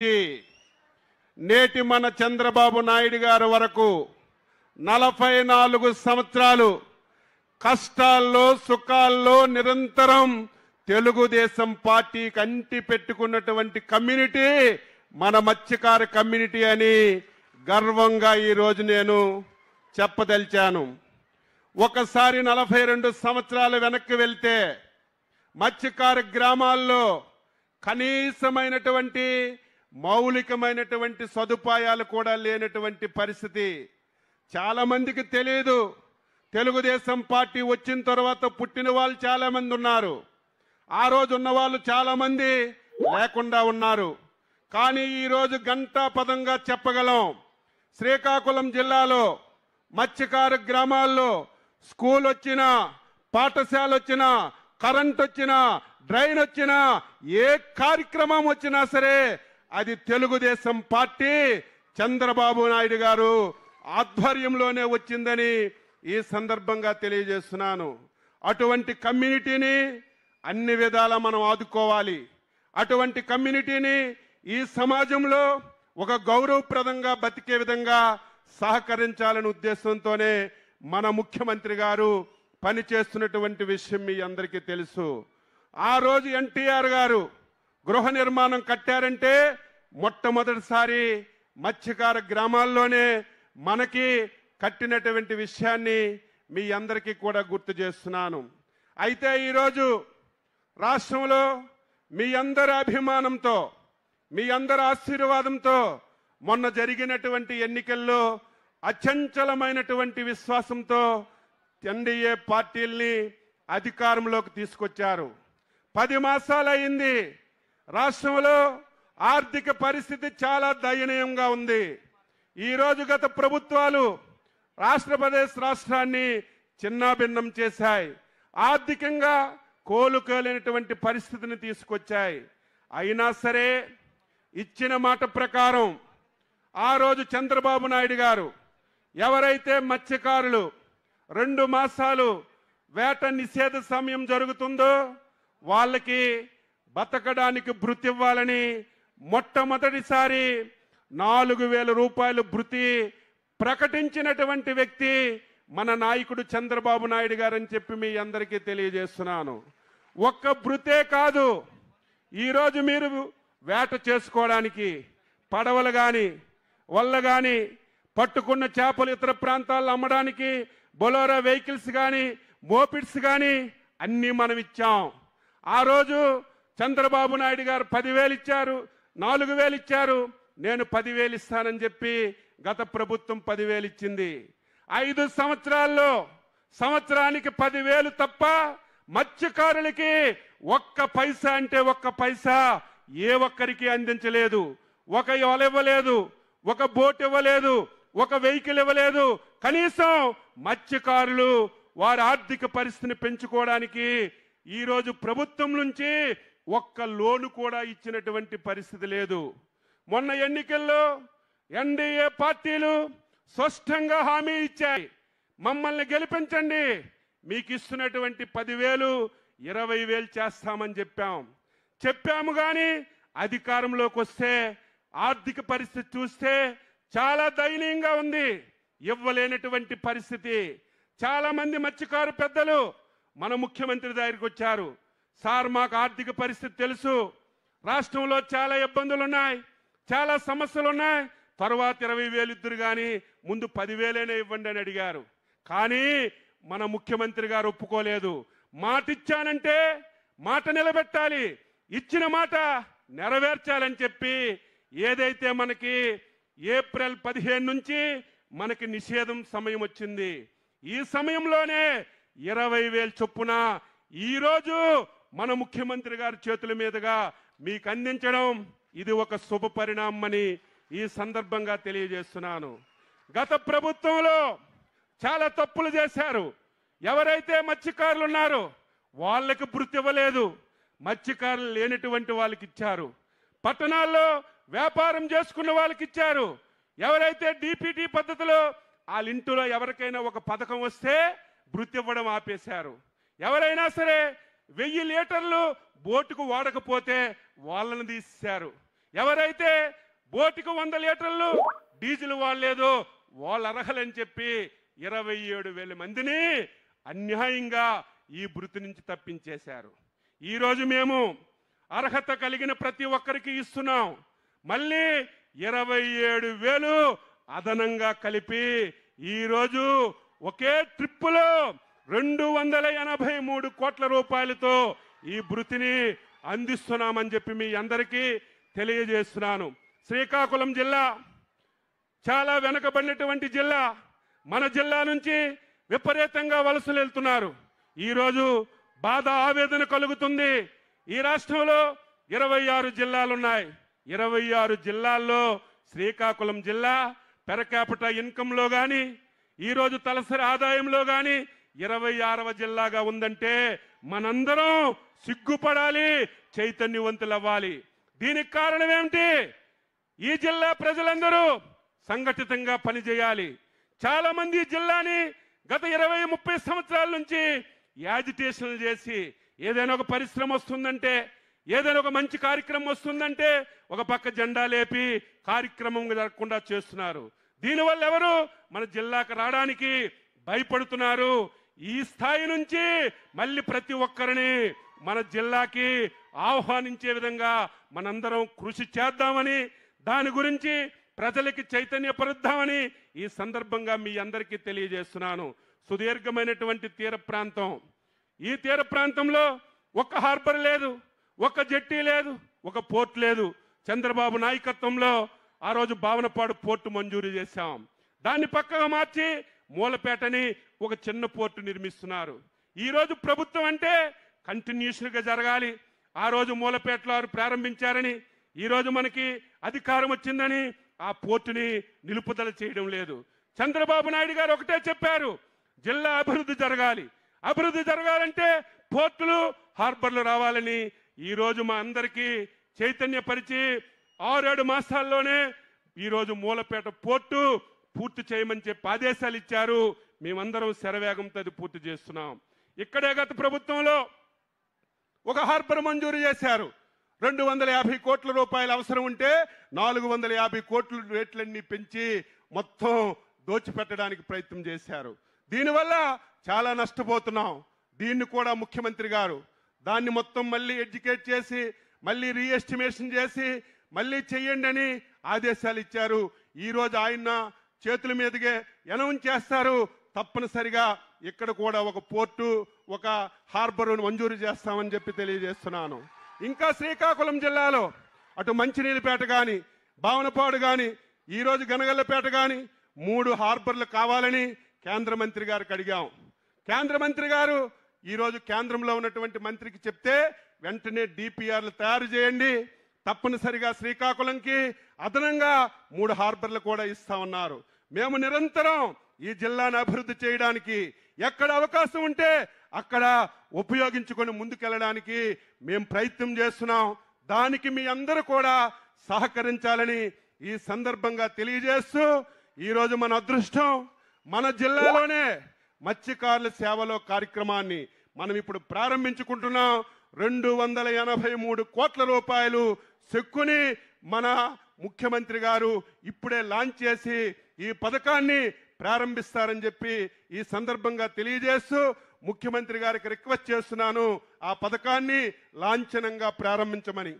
నేటి మన చంద్రబాబు నాయుడు గారి వరకు 44 సంవత్సరాలు కష్టాల్లో సుఖాల్లో నిరంతరం తెలుగుదేశం పార్టీకి అంటి పెట్టుకున్నటువంటి కమ్యూనిటీ మన మత్స్యకార కమ్యూనిటీ అని గర్వంగా ఈ రోజు నేను చెప్పదలిచాను. ఒకసారి 42 సంవత్సరాలు వెనక్కి వెళ్తే మత్స్యకార గ్రామాల్లో కనీసమైనటువంటి మౌలికమైనటువంటి సదుపాయాలు కూడా లేనటువంటి పరిస్థితి. చాలా మందికి తెలియదు. తెలుగుదేశం పార్టీ వచ్చిన తర్వాత పుట్టిన వాళ్ళు చాలా మంది ఉన్నారు, ఆ రోజు ఉన్న వాళ్ళు చాలా మంది లేకుండా ఉన్నారు. కానీ ఈరోజు గంటా పదంగా చెప్పగలం, శ్రీకాకుళం జిల్లాలో మత్స్యకార గ్రామాల్లో స్కూల్ వచ్చినా, పాఠశాల వచ్చినా, కరెంట్ వచ్చినా, డ్రైన్ వచ్చినా, ఏ కార్యక్రమం వచ్చినా సరే అది తెలుగుదేశం పార్టీ చంద్రబాబు నాయుడు గారు ఆధ్వర్యంలోనే వచ్చిందని ఈ సందర్భంగా తెలియజేస్తున్నాను. అటువంటి కమ్యూనిటీని అన్ని విధాలా మనం ఆదుకోవాలి. అటువంటి కమ్యూనిటీని ఈ సమాజంలో ఒక గౌరవప్రదంగా బతికే విధంగా సహకరించాలనే ఉద్దేశంతోనే మన ముఖ్యమంత్రి గారు పనిచేస్తున్నటువంటి విషయం మీ అందరికీ తెలుసు. ఆ రోజు ఎన్టీఆర్ గారు గృహ నిర్మాణం కట్టారంటే మొట్టమొదటిసారి మత్స్యకార గ్రామాల్లోనే మనకి కట్టినటువంటి విషయాన్ని మీ అందరికీ కూడా గుర్తు చేస్తున్నాను. అయితే ఈరోజు రాష్ట్రంలో మీ అందరి అభిమానంతో, మీ అందరి ఆశీర్వాదంతో మొన్న జరిగినటువంటి ఎన్నికల్లో అచంచలమైనటువంటి విశ్వాసంతో ఎన్డీఏ పార్టీల్ని అధికారంలోకి తీసుకొచ్చారు. 10 మాసాలు అయింది. రాష్ట్రంలో ఆర్థిక పరిస్థితి చాలా దయనీయంగా ఉంది. ఈరోజు గత ప్రభుత్వాలు ఆంధ్రప్రదేశ్ రాష్ట్రాన్ని చిన్నాభిన్నం చేశాయి, ఆర్థికంగా కోలుకోలేనటువంటి పరిస్థితిని తీసుకొచ్చాయి. అయినా సరే ఇచ్చిన మాట ప్రకారం ఆ రోజు చంద్రబాబు నాయుడు గారు ఎవరైతే మత్స్యకారులు 2 మాసాలు వేట నిషేధ సమయం జరుగుతుందో వాళ్ళకి బతకడానికి భృతి ఇవ్వాలని మొట్టమొదటిసారి 4,000 రూపాయలు భృతి ప్రకటించినటువంటి వ్యక్తి మన నాయకుడు చంద్రబాబు నాయుడు గారు అని చెప్పి మీ అందరికీ తెలియజేస్తున్నాను. ఒక్క భృతే కాదు, ఈరోజు మీరు వేట చేసుకోవడానికి పడవలు కానీ వల్ల కానీ పట్టుకున్న చేపలు ఇతర ప్రాంతాల్లో అమ్మడానికి బొలోరా వెహికల్స్ కానీ మోపిడ్స్ కానీ అన్నీ మనం ఇచ్చాం. ఆ రోజు చంద్రబాబు నాయుడు గారు 10,000 ఇచ్చారు, 4,000 ఇచ్చారు, నేను 10,000 ఇస్తానని చెప్పి గత ప్రభుత్వం 10,000 ఇచ్చింది. 5 సంవత్సరాల్లో సంవత్సరానికి 10,000 తప్ప మత్స్యకారులకి ఒక్క పైసా అంటే ఒక్క పైసా ఏ ఒక్కరికి అందించలేదు. ఒక వల ఇవ్వలేదు, ఒక బోట్ ఇవ్వలేదు, ఒక వెహికల్ ఇవ్వలేదు. కనీసం మత్స్యకారులు వారి ఆర్థిక పరిస్థితిని పెంచుకోవడానికి ఈరోజు ప్రభుత్వం నుంచి ఒక్క లోను కూడా ఇచ్చినటువంటి పరిస్థితి లేదు. మొన్న ఎన్నికల్లో ఎన్డీఏ పార్టీలు స్పష్టంగా హామీ ఇచ్చాయి, మమ్మల్ని గెలిపించండి, మీకు ఇస్తున్నటువంటి 10,000 20,000 చేస్తామని చెప్పాము. కానీ అధికారంలోకి వస్తే ఆర్థిక పరిస్థితి చూస్తే చాలా దయనీయంగా ఉంది, ఇవ్వలేనటువంటి పరిస్థితి. చాలా మంది మత్స్యకారు పెద్దలు మన ముఖ్యమంత్రి దగ్గరికి వచ్చారు, సార్ మాకు ఆర్థిక పరిస్థితి తెలుసు, రాష్ట్రంలో చాలా ఇబ్బందులు ఉన్నాయి, చాలా సమస్యలు ఉన్నాయి, తర్వాత 20,000 ఇద్దరు కానీ ముందు 10,000 ఇవ్వండి అని అడిగారు. కానీ మన ముఖ్యమంత్రి గారు ఒప్పుకోలేదు. మాట ఇచ్చానంటే మాట నిలబెట్టాలి, ఇచ్చిన మాట నెరవేర్చాలని చెప్పి ఏదైతే మనకి ఏప్రిల్ 15 నుంచి మనకి నిషేధం సమయం వచ్చింది, ఈ సమయంలోనే 20,000 చొప్పున ఈరోజు మన ముఖ్యమంత్రి గారి చేతుల మీదుగా మీకు అందించడం ఇది ఒక శుభ పరిణామం అని ఈ సందర్భంగా తెలియజేస్తున్నాను. గత ప్రభుత్వంలో చాలా తప్పులు చేశారు. ఎవరైతే మత్స్యకారులు ఉన్నారో వాళ్ళకి భృతి ఇవ్వలేదు, మత్స్యకారులు లేనటువంటి వాళ్ళకి ఇచ్చారు. పట్టణాల్లో వ్యాపారం చేసుకున్న వాళ్ళకి ఇచ్చారు. ఎవరైతే డిపిటి పద్ధతిలో వాళ్ళ ఇంటిలో ఎవరికైనా ఒక పథకం వస్తే భృతి ఇవ్వడం ఆపేశారు. ఎవరైనా సరే 1000 లీటర్లు బోటుకు వాడకపోతే వాళ్ళని తీశారు. ఎవరైతే బోటికి 100 లీటర్లు డీజిల్ వాడలేదో వాళ్ళు అర్హులని చెప్పి 27,000 మందిని అన్యాయంగా ఈ వృత్తి నుంచి తప్పించేశారు. ఈరోజు మేము అర్హత కలిగిన ప్రతి ఒక్కరికి ఇస్తున్నాం. మళ్ళీ 27,000 అదనంగా కలిపి ఈరోజు ఒకే ట్రిప్పులో 283 కోట్ల రూపాయలతో ఈ వృత్తిని అందిస్తున్నామని చెప్పి మీ అందరికీ తెలియజేస్తున్నాను. శ్రీకాకుళం జిల్లా చాలా వెనుకబడినటువంటి జిల్లా. మన జిల్లా నుంచి విపరీతంగా వలసలు వెళ్తున్నారు. ఈరోజు బాధ ఆవేదన కలుగుతుంది. ఈ రాష్ట్రంలో 26 జిల్లాలున్నాయి. 26 జిల్లాల్లో శ్రీకాకుళం జిల్లా పెర్ క్యాపిటల్ ఇన్కంలో కానీ ఈరోజు తలసరి ఆదాయంలో కానీ 26వ జిల్లాగా ఉందంటే మనందరం సిగ్గుపడాలి, చైతన్యవంతులు అవ్వాలి. దీనికి కారణం ఏమిటి? ఈ జిల్లా ప్రజలందరూ సంఘటితంగా పనిచేయాలి. చాలా మంది జిల్లాని గత 20-30 సంవత్సరాల నుంచి యాజిటేషన్లు చేసి ఏదైనా ఒక పరిశ్రమ వస్తుందంటే, ఏదైనా ఒక మంచి కార్యక్రమం వస్తుందంటే ఒక పక్క జెండా లేపి కార్యక్రమం జరగకుండా చేస్తున్నారు. దీనివల్ల ఎవరు మన జిల్లాకు రావడానికి భయపడుతున్నారు. ఈ స్థాయి నుంచి మళ్ళీ ప్రతి ఒక్కరిని మన జిల్లాకి ఆహ్వానించే విధంగా మనందరం కృషి చేద్దామని, దాని గురించి ప్రజలకి చైతన్యపరుద్దామని ఈ సందర్భంగా మీ అందరికీ తెలియజేస్తున్నాను. సుదీర్ఘమైనటువంటి తీర ప్రాంతం. ఈ తీర ప్రాంతంలో ఒక హార్బర్ లేదు, ఒక జెట్టి లేదు, ఒక పోర్ట్ లేదు. చంద్రబాబు నాయకత్వంలో ఆ రోజు భావనపాడు పోర్టు మంజూరు చేశాం. దాన్ని పక్కగా మార్చి మూలపేటని ఒక చిన్న పోర్టు నిర్మిస్తున్నారు. ఈరోజు ప్రభుత్వం అంటే కంటిన్యూషన్గా జరగాలి. ఆ రోజు మూలపేటలో వారు ప్రారంభించారని, ఈరోజు మనకి అధికారం వచ్చిందని ఆ పోర్టుని నిలుపుదల చేయడం లేదు. చంద్రబాబు నాయుడు గారు ఒకటే చెప్పారు, జిల్లా అభివృద్ధి జరగాలి. అభివృద్ధి జరగాలంటే పోర్టులు, హార్బర్లు రావాలని ఈరోజు మా అందరికీ చైతన్యపరిచి 6-7 మాసాల్లోనే ఈరోజు మూలపేట పోర్టు పూర్తి చేయమని చెప్పి ఆదేశాలు ఇచ్చారు. మేమందరం శరవేగంతో అది పూర్తి చేస్తున్నాం. ఇక్కడే గత ప్రభుత్వంలో ఒక హార్బర్ మంజూరు చేశారు. 250 కోట్ల రూపాయలు అవసరం ఉంటే 450 కోట్ల రేట్లన్నీ పెంచి మొత్తం దోచిపెట్టడానికి ప్రయత్నం చేశారు. దీనివల్ల చాలా నష్టపోతున్నాం. దీన్ని కూడా ముఖ్యమంత్రి గారు దాన్ని మొత్తం మళ్ళీ ఎడ్యుకేట్ చేసి మళ్ళీ రీఎస్టిమేషన్ చేసి మళ్ళీ చెయ్యండి అని ఆదేశాలు ఇచ్చారు. ఈరోజు ఆయన చేతుల మీదుగా అనౌన్స్ చేస్తారు. తప్పనిసరిగా ఇక్కడ కూడా ఒక పోర్టు, ఒక హార్బర్ మంజూరు చేస్తామని చెప్పి తెలియజేస్తున్నాను. ఇంకా శ్రీకాకుళం జిల్లాలో అటు మంచినీళ్ళపేట కానీ, భావనపాడు కానీ, ఈరోజు గనగల్లపేట కానీ 3 హార్బర్లు కావాలని కేంద్ర మంత్రి గారికి అడిగాం. కేంద్ర మంత్రి గారు ఈరోజు కేంద్రంలో ఉన్నటువంటి మంత్రికి చెప్తే వెంటనే డిపిఆర్లు తయారు చేయండి, తప్పనిసరిగా శ్రీకాకుళంకి అదనంగా 3 హార్బర్లు కూడా ఇస్తామన్నారు. మేము నిరంతరం ఈ జిల్లాను అభివృద్ధి చేయడానికి ఎక్కడ అవకాశం ఉంటే అక్కడ ఉపయోగించుకొని ముందుకెళ్ళడానికి మేము ప్రయత్నం చేస్తున్నాం. దానికి మీ అందరూ కూడా సహకరించాలని ఈ సందర్భంగా తెలియజేస్తూ, ఈరోజు మన అదృష్టం మన జిల్లాలోనే మత్స్యకారుల సేవలో కార్యక్రమాన్ని మనం ఇప్పుడు ప్రారంభించుకుంటున్నాం. 283 కోట్ల రూపాయలు చెక్కుని మన ముఖ్యమంత్రి గారు ఇప్పుడే లాంచ్ చేసి ఈ పథకాన్ని ప్రారంభిస్తారని చెప్పి ఈ సందర్భంగా తెలియజేస్తూ ముఖ్యమంత్రి గారికి రిక్వెస్ట్ చేస్తున్నాను, ఆ పథకాన్ని లాంఛనంగా ప్రారంభించమని.